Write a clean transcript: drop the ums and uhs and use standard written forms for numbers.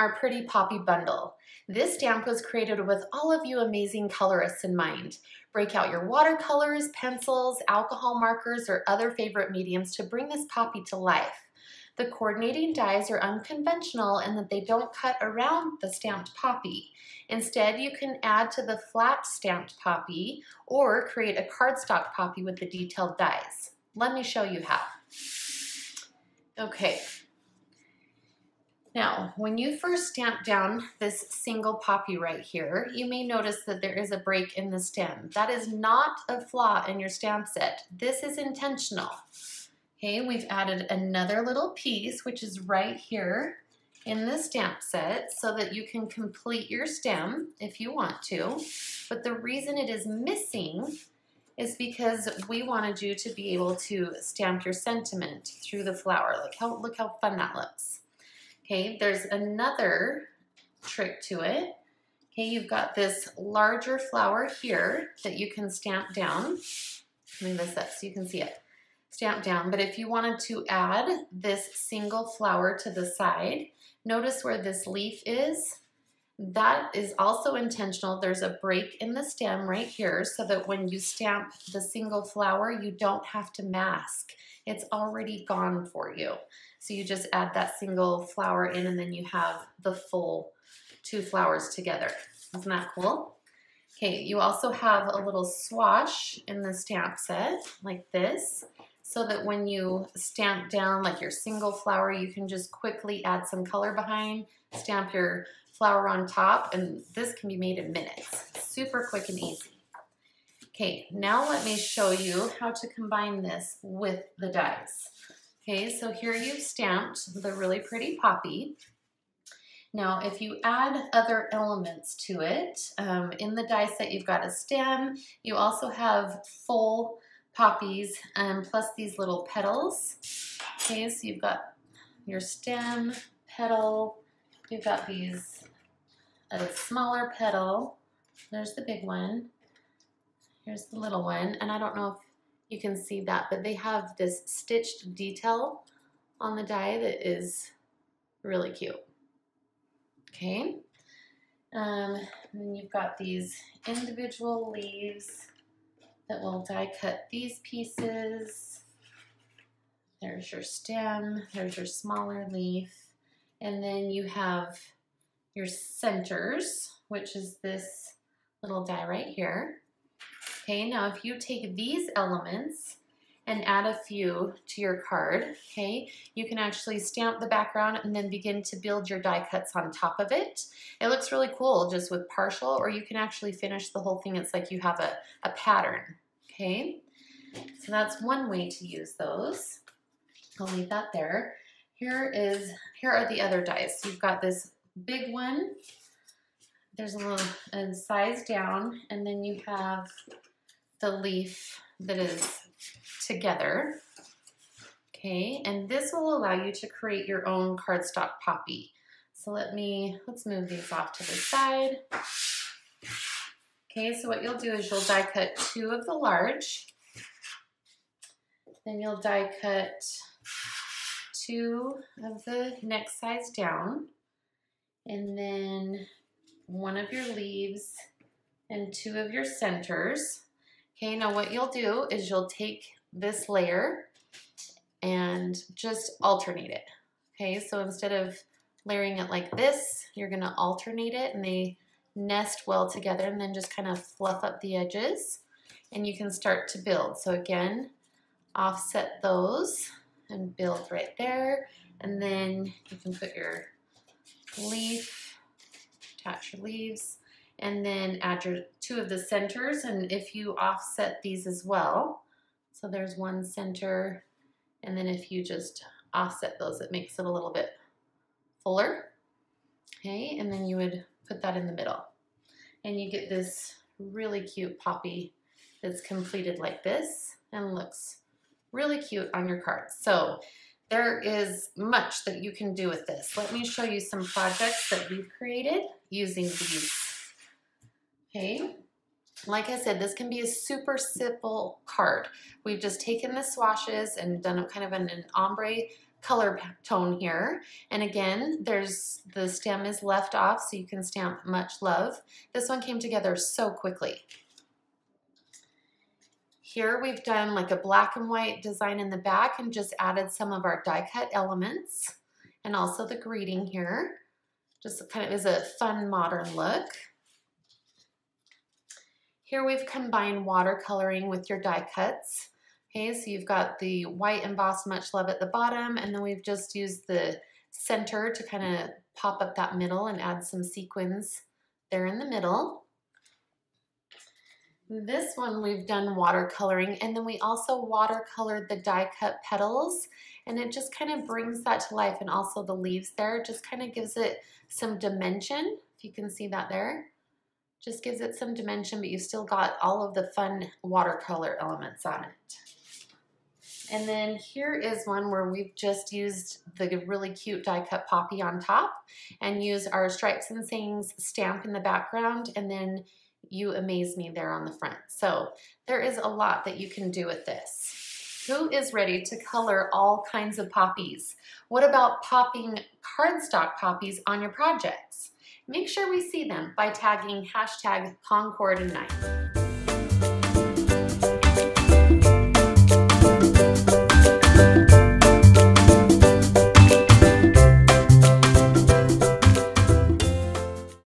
our Pretty Poppy bundle. This stamp was created with all of you amazing colorists in mind. Break out your watercolors, pencils, alcohol markers, or other favorite mediums to bring this poppy to life. The coordinating dies are unconventional in that they don't cut around the stamped poppy. Instead, you can add to the flat stamped poppy or create a cardstock poppy with the detailed dies. Let me show you how. Okay. Now, when you first stamp down this single poppy right here, you may notice that there is a break in the stem. That is not a flaw in your stamp set. This is intentional. Okay, we've added another little piece, which is right here in the stamp set, so that you can complete your stem if you want to. But the reason it is missing is because we wanted you to be able to stamp your sentiment through the flower. Look how fun that looks. Okay, there's another trick to it. Okay, you've got this larger flower here that you can stamp down. Move this up so you can see it. Stamp down, but if you wanted to add this single flower to the side, notice where this leaf is. That is also intentional. There's a break in the stem right here so that when you stamp the single flower, you don't have to mask. It's already gone for you. So you just add that single flower in and then you have the full two flowers together. Isn't that cool? Okay, you also have a little swatch in the stamp set like this, so that when you stamp down like your single flower, you can just quickly add some color behind, stamp your flower on top, and this can be made in minutes. Super quick and easy. Okay, now let me show you how to combine this with the dies. Okay, so here you've stamped the really pretty poppy. Now, if you add other elements to it, in the die set you've got a stem, you also have full poppies, plus these little petals. Okay, so you've got your stem, petal, you've got these, a smaller petal, there's the big one, here's the little one, and I don't know if you can see that, but they have this stitched detail on the die that is really cute. Okay, and then you've got these individual leaves that will die cut these pieces. There's your stem, there's your smaller leaf, and then you have your centers, which is this little die right here. Okay, now if you take these elements and add a few to your card, okay, you can actually stamp the background and then begin to build your die cuts on top of it. It looks really cool just with partial, or you can actually finish the whole thing. It's like you have a pattern, okay? So that's one way to use those. I'll leave that there. Here are the other dies. So you've got this big one. There's a little size down, and then you have the leaf that is together. Okay, and this will allow you to create your own cardstock poppy. So let's move these off to the side. Okay, so what you'll do is you'll die cut two of the large, then you'll die cut two of the next size down, and then one of your leaves and two of your centers. Okay, now what you'll do is you'll take this layer and just alternate it. Okay, so instead of layering it like this, you're gonna alternate it, and they nest well together, and then just kind of fluff up the edges, and you can start to build. So again, offset those and build right there, and then you can put your leaf, attach your leaves, and then add your two of the centers, and if you offset these as well, so there's one center, and then if you just offset those, it makes it a little bit fuller. Okay, and then you would put that in the middle, and you get this really cute poppy that's completed like this and looks really cute on your card. So there is much that you can do with this. Let me show you some projects that we've created using these. Okay, like I said, this can be a super simple card. We've just taken the swatches and done kind of an ombre color tone here. And again, the stem is left off, so you can stamp much love. This one came together so quickly. Here we've done like a black and white design in the back and just added some of our die cut elements and also the greeting here. Just kind of is a fun modern look. Here we've combined watercoloring with your die cuts. Okay, so you've got the white embossed much love at the bottom, and then we've just used the center to kind of pop up that middle and add some sequins there in the middle. This one we've done watercoloring, and then we also watercolored the die cut petals, and it just kind of brings that to life, and also the leaves there just kind of gives it some dimension, if you can see that there. Just gives it some dimension, but you've still got all of the fun watercolor elements on it. And then here is one where we've just used the really cute die cut poppy on top and use our Stripes and Sayings stamp in the background, and then You Amaze Me there on the front. So there is a lot that you can do with this. Who is ready to color all kinds of poppies? What about popping cardstock poppies on your projects? Make sure we see them by tagging #Concord9.